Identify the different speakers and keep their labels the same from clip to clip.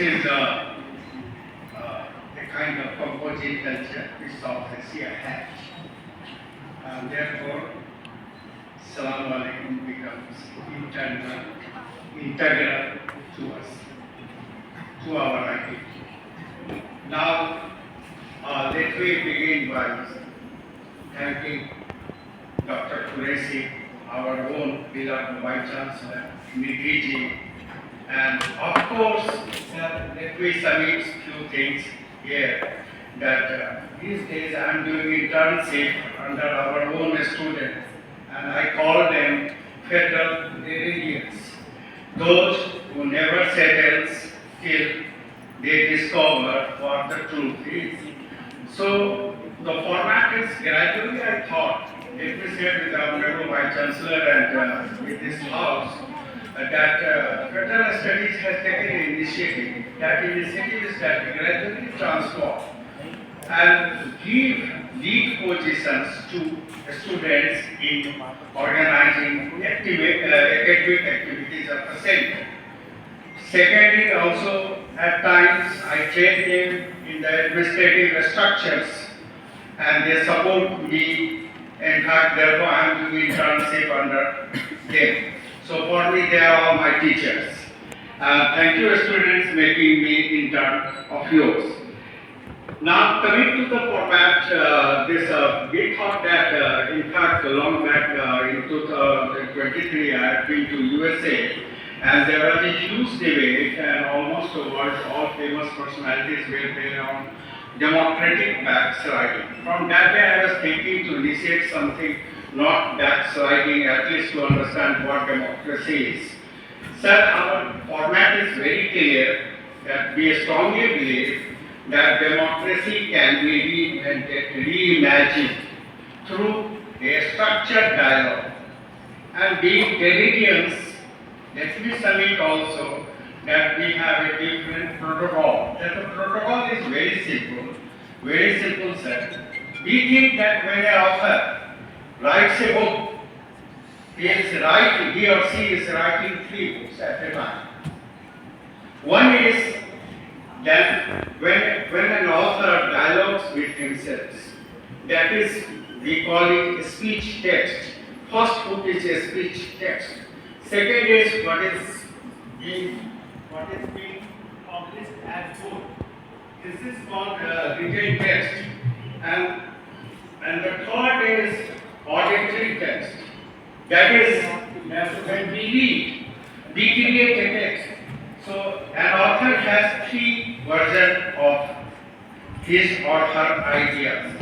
Speaker 1: is a kind of composite culture which South Asia has. And therefore, Salaam Alaikum becomes integral to us, to our identity. Now, let me begin by thanking Dr. Qureshi, our own beloved Vice Chancellor, Nidhi ji, and of course, let me submit few things here that these days I am doing internship under our own students, and I call them federal Iranians, those who never settles till they discover what the truth is. So the format is gradually, I thought, let me say with the Honorable Vice Chancellor and with this House, that Federal Studies has taken an initiative. That initiative is that gradually transform and give lead positions to students in organizing academic activities of the center. Secondly, also at times I train them in the administrative structures and they support me. In fact, therefore I am doing internship under them. So for me, they are all my teachers. Thank you, students, making me intern of yours. Now, coming to the format, we thought that, in fact, long back in 2023, I had been to USA, and there was a huge debate, and almost the world's all famous personalities were there on democratic backsliding. From that day, I was thinking to initiate something not backsliding, at least to understand what democracy is. Sir, our format is very clear that we strongly believe that democracy can be reimagined through a structured dialogue. And being Canadians, let me submit also that we have a different protocol. That the protocol is very simple, sir. We think that when an author writes a book, he or she is writing 3 books at a time. One is that when an author dialogues with himself, that is, we call it a speech text. First book is a speech text. Second is what is being published as book. This is called written text. And the third is auditory text. That is, when we read, we create a text. So an author has 3 versions of his or her ideas.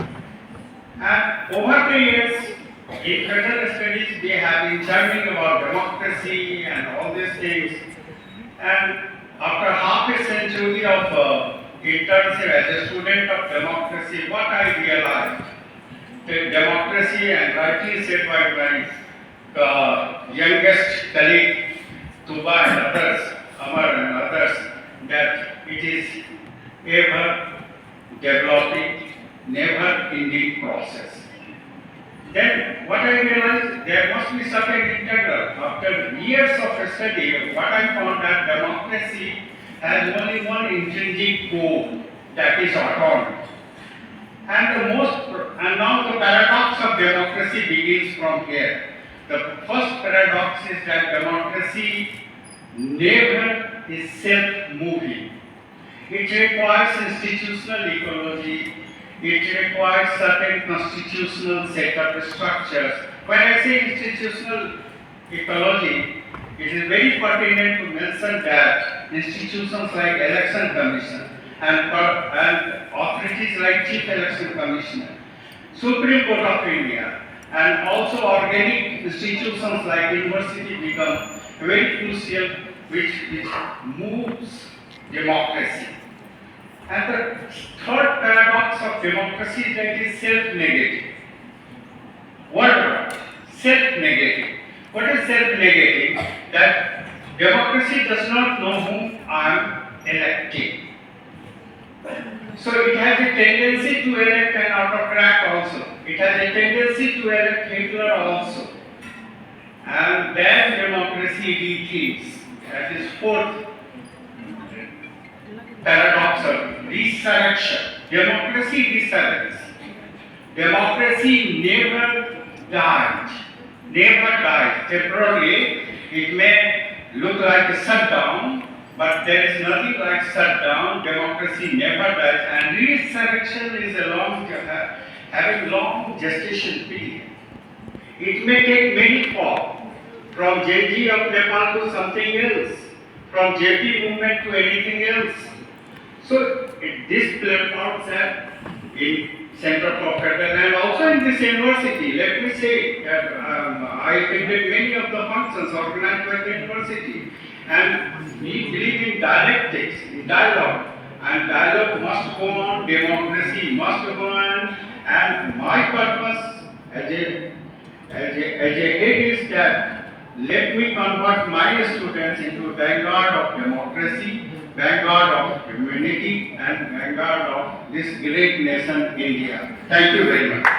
Speaker 1: And over the years, in federal studies, we have been learning about democracy and all these things. And after half a century of internship as a student of democracy, what I realized, that democracy, and rightly said by my youngest colleague, Tuba and others, Amar and others, that it is ever developing, never ending process. Then what I realized, there must be certain integral. After years of study, what I found that democracy has only one intrinsic goal, that is autonomy. And now the paradox of democracy begins from here. The first paradox is that democracy never is self-moving. It requires institutional ecology. It requires certain constitutional setup structures. When I say institutional ecology, it is very pertinent to mention that institutions like Election Commission and authorities like Chief Election Commissioner, Supreme Court of India, and also organic institutions like university become very crucial, which moves democracy. And the third paradox of democracy is that it is self-negative. Word, self-negative. What is self-negative? That democracy does not know whom I am electing. So it has a tendency to elect an autocrat also. It has a tendency to elect Hitler also. And then democracy retreats. That is fourth paradox of resurrection. Democracy resurrects. Democracy never died. Never died. Temporarily, it may look like a shutdown, but there is nothing like shutdown. Democracy never dies, and resurrection is a having long gestation period. It may take many forms, from JG of Nepal to something else, from JP movement to anything else. So these platforms are in Center for Federal and also in this university. Let me say that I attended many of the functions organized by the university, and we believe in dialectics, in dialogue, and dialogue must go on, democracy must go on, and my purpose as a head is that let me convert my students into vanguard of democracy, vanguard of humanity, and vanguard of this great nation, India. Thank you very much.